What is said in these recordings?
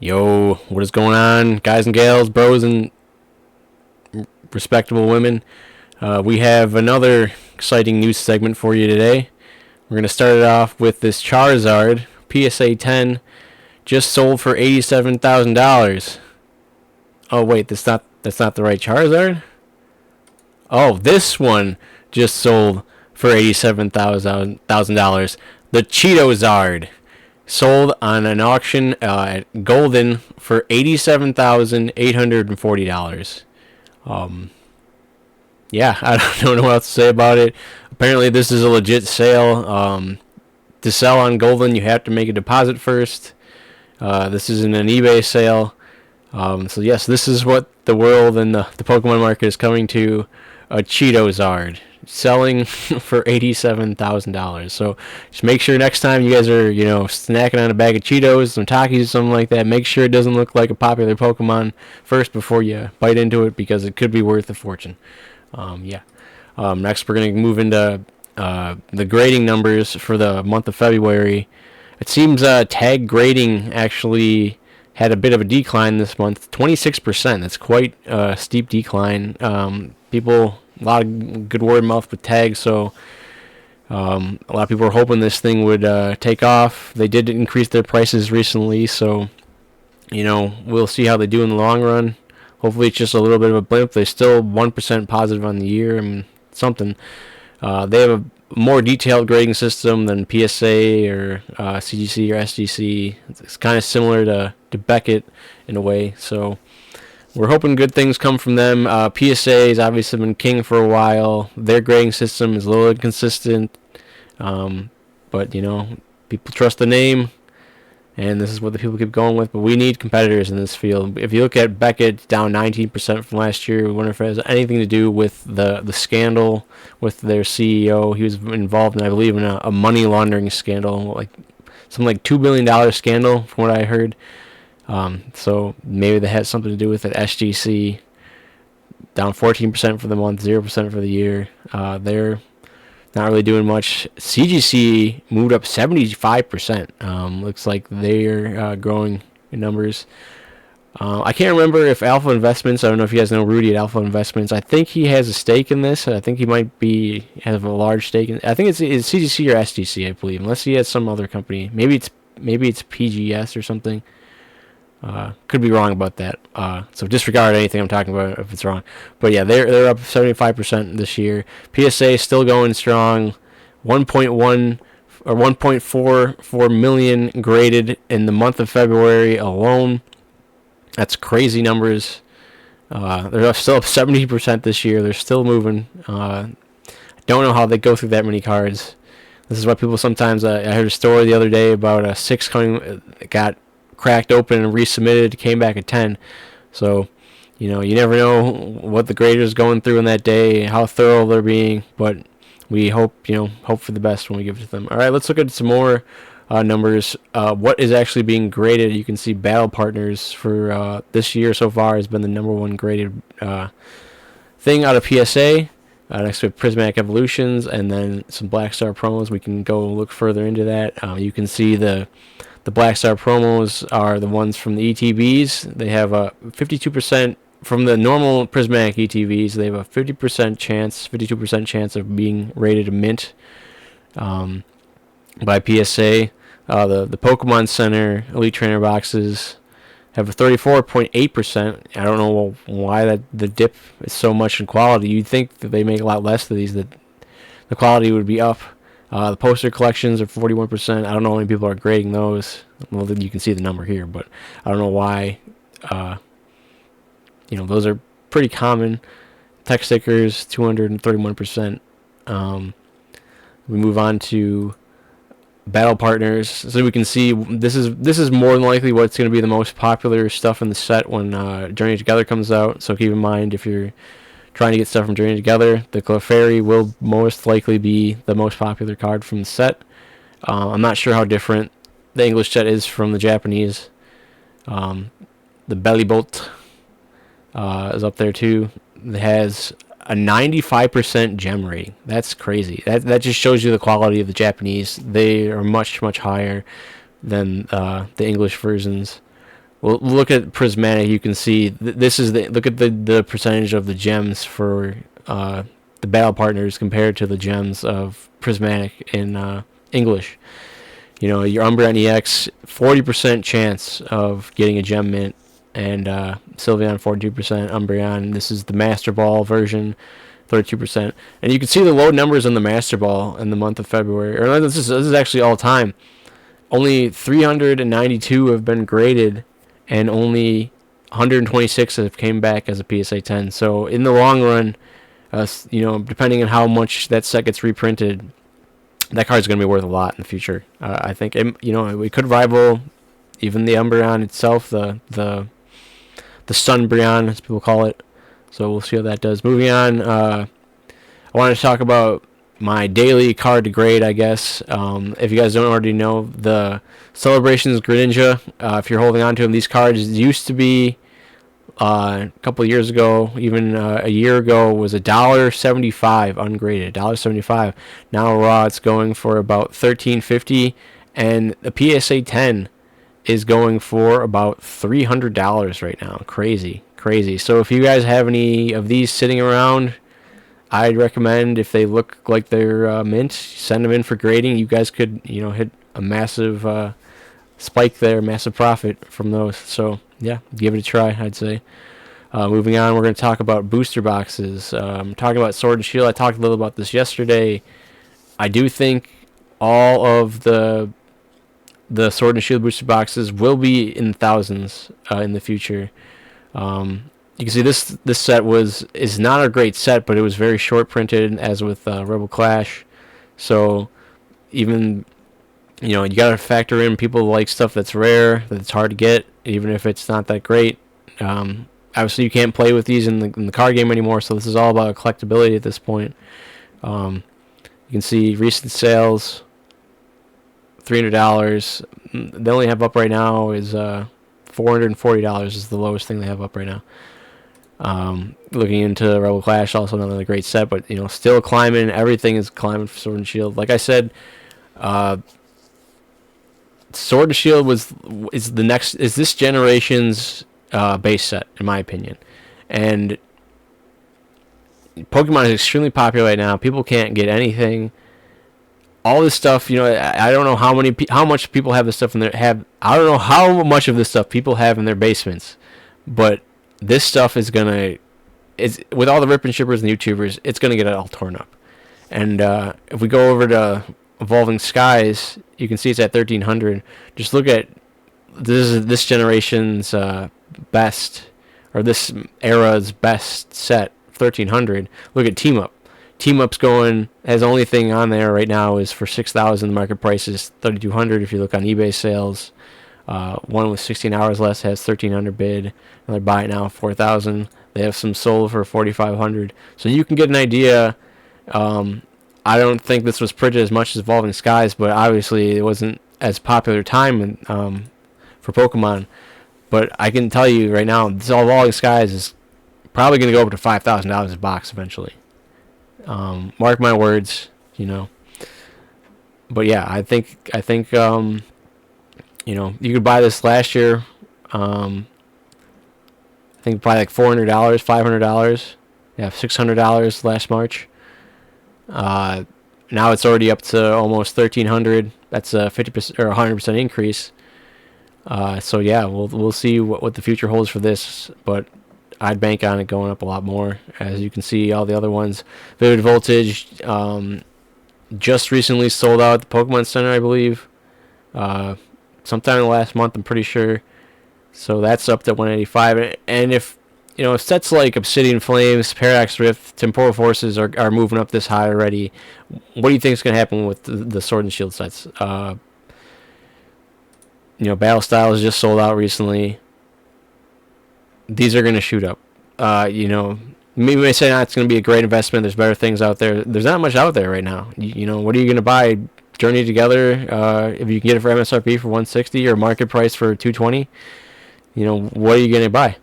Yo, what is going on, guys and gals, bros and respectable women? We have another exciting news segment for you today. We're going to start it off with this Charizard PSA 10 just sold for $87,000. Oh wait, that's not the right Charizard? Oh, this one just sold for $87,000. The Cheetozard sold on an auction at Golden for $87,840. Yeah, I don't know what else to say about it. Apparently, this is a legit sale. To sell on Golden, you have to make a deposit first. This isn't an eBay sale. So yes, this is what the world and the Pokemon market is coming to. A Cheetozard selling for $87,000. So just make sure next time you guys are, snacking on a bag of Cheetos, some Takis, something like that, make sure it doesn't look like a popular Pokemon first before you bite into it, because it could be worth a fortune. Next, we're going to move into the grading numbers for the month of February. It seems tag grading actually had a bit of a decline this month, 26%. That's quite a steep decline. A lot of good word of mouth with tags, so a lot of people are hoping this thing would take off. They did increase their prices recently, so we'll see how they do in the long run. Hopefully it's just a little bit of a blimp. They're still 1% positive on the year. Something. They have a more detailed grading system than PSA or CGC or SGC. It's kind of similar to Beckett in a way, so we're hoping good things come from them. PSA has obviously been king for a while. Their grading system is a little inconsistent, but people trust the name, and this is what the people keep going with. But we need competitors in this field. If you look at Beckett, down 19% from last year. We wonder if it has anything to do with the scandal with their CEO. He was involved in, I believe, in a money laundering scandal, something like $2 billion scandal, from what I heard. So maybe that has something to do with it. SGC down 14% for the month, 0% for the year. They're not really doing much. CGC moved up 75%. Looks like they're growing in numbers. I can't remember if Alpha Investments, I don't know if you guys know Rudy at Alpha Investments. I think he has a stake in this. I think he might have a large stake in. I think it's CGC or SGC, I believe, unless he has some other company. Maybe it's PGS or something. Could be wrong about that. So disregard anything I'm talking about if it's wrong. But yeah, they're up 75% this year. PSA is still going strong. 1.1 or 1.44 million graded in the month of February alone. That's crazy numbers. They're still up 70% this year. They're still moving. I don't know how they go through that many cards. This is why people sometimes. I heard a story the other day about a 6 coming. Got cracked open and resubmitted, came back at 10. So, you never know what the grader is going through in that day, how thorough they're being, but we hope for the best when we give it to them. All right, let's look at some more numbers. What is actually being graded? You can see Battle Partners for this year so far has been the number one graded thing out of PSA. Next to Prismatic Evolutions, and then some Black Star promos. We can go look further into that. You can see the Black Star promos are the ones from the ETBs. They have a 52% from the normal Prismatic ETBs. They have a 52% chance of being rated a mint by PSA. The Pokemon Center Elite Trainer boxes have a 34.8%. I don't know why the dip is so much in quality. You'd think that they make a lot less of these, that the quality would be up. The poster collections are 41%. I don't know how many people are grading those. Well, you can see the number here, but I don't know why. Those are pretty common. Tech stickers, 231%. We move on to Battle Partners, so we can see this is more than likely what's going to be the most popular stuff in the set when Journey Together comes out. So keep in mind, if you're trying to get stuff from Journey Together, the Clefairy will most likely be the most popular card from the set. I'm not sure how different the English set is from the Japanese. The Belly Bolt is up there too. It has a 95% gem rating. That's crazy. That just shows you the quality of the Japanese. They are much, much higher than the English versions. Well, look at prismatic. You can see this is look at the percentage of the gems for the battle partners compared to the gems of prismatic in English. You know, your Umbreon EX, 40% chance of getting a gem mint, and Sylveon 42%, Umbreon. This is the Master Ball version, 32%, and you can see the low numbers on the Master Ball in the month of February. Or this is actually all time. Only 392 have been graded, and only 126 have came back as a PSA 10. So in the long run, depending on how much that set gets reprinted, that card's going to be worth a lot in the future. I think it could rival even the Umbreon itself, the Sunbreon, as people call it. So we'll see how that does. Moving on, I wanted to talk about my daily card to grade, I guess. If you guys don't already know, the Celebrations Greninja, if you're holding on to them, these cards used to be, a couple of years ago, even a year ago, was $1.75 ungraded, $1.75. Now raw, it's going for about $13.50, and the PSA 10 is going for about $300 right now. Crazy. So if you guys have any of these sitting around, I'd recommend, if they look like they're mint, send them in for grading. You guys could, hit a massive spike there, massive profit from those. So yeah, give it a try, I'd say. Moving on, we're going to talk about booster boxes. Talking about Sword and Shield, I talked a little about this yesterday. I do think all of the Sword and Shield booster boxes will be in thousands in the future. You can see this set is not a great set, but it was very short printed, as with Rebel Clash. So even you got to factor in, people like stuff that's rare, that's hard to get, even if it's not that great. Obviously, you can't play with these in the card game anymore, so this is all about collectability at this point. You can see recent sales, $300. They only have up right now is $440 is the lowest thing they have up right now. Looking into Rebel Clash, also another great set, but still climbing. Everything is climbing for Sword and Shield. Like I said, Sword and Shield is this generation's base set, in my opinion, and Pokemon is extremely popular right now. People can't get anything. All this stuff, I don't know how much people have this stuff I don't know how much of this stuff people have in their basements, but this stuff is with all the rip and shippers and YouTubers, it's gonna get it all torn up. And if we go over to Evolving Skies, you can see it's at 1300. Just look at this generation's best, or this era's best set, 1300. Look at Team Up. Team Up's has the only thing on there right now is for 6,000. The market price is 3,200. If you look on eBay sales, one with 16 hours less has 1,300 bid. Another buy it now 4,000. They have some sold for 4,500. So you can get an idea. I don't think this was printed as much as Evolving Skies, but obviously it wasn't as popular time for Pokemon. But I can tell you right now, this Evolving Skies is probably going to go up to $5,000 a box eventually. Mark my words, But yeah, I think you could buy this last year. I think probably like $400, $500. Yeah, $600 last March. Now it's already up to almost 1,300. That's a 50% or 100% increase. So yeah, we'll see what the future holds for this, but I'd bank on it going up a lot more. As you can see, all the other ones, Vivid Voltage, just recently sold out at the Pokemon Center, I believe. Sometime in the last month, I'm pretty sure. So that's up to 185. And if sets like Obsidian Flames, Paradox Rift, Temporal Forces are moving up this high already, what do you think is going to happen with the Sword and Shield sets? Battle Styles just sold out recently. These are going to shoot up. Maybe may say it's going to be a great investment. There's better things out there. There's not much out there right now. What are you going to buy? Journey Together, if you can get it for MSRP for 160 or market price for 220, what are you going to buy?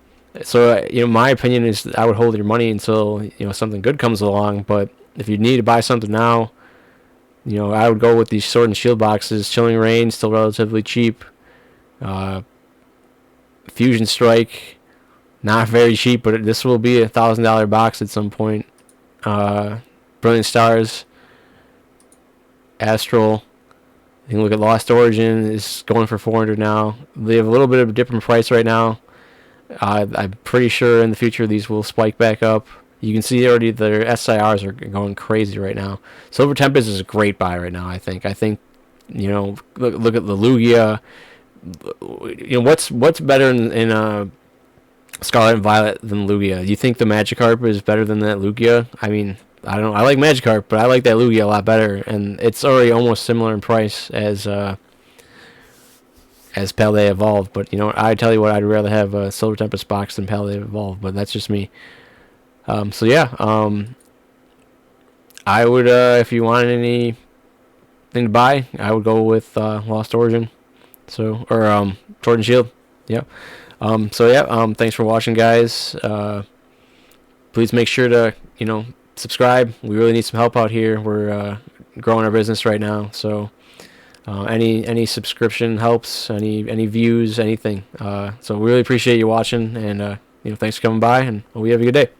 So, my opinion is I would hold your money until, something good comes along. But if you need to buy something now, I would go with these Sword and Shield boxes. Chilling Reign, still relatively cheap. Fusion Strike, not very cheap, but this will be $1,000 box at some point. Brilliant Stars, Astral. You can look at Lost Origin is going for 400 now. They have a little bit of a different price right now. I'm pretty sure in the future these will spike back up. You can see already their SIRs are going crazy right now. Silver Tempest is a great buy right now. I think look at the Lugia. What's better in Scarlet and Violet than Lugia? You think the Magikarp is better than that Lugia? I mean, I don't know. I like Magikarp, but I like that Lugia a lot better, and it's already almost similar in price as Paldea Evolved. But I tell you what, I'd rather have a Silver Tempest box than Paldea Evolved. But that's just me. So yeah, I would if you wanted anything to buy, I would go with Lost Origin. So or Sword and Shield. Yeah. So yeah. Thanks for watching, guys. Please make sure to subscribe. We really need some help out here. We're growing our business right now, so any subscription helps, any views, anything. So we really appreciate you watching, and thanks for coming by, and we have a good day.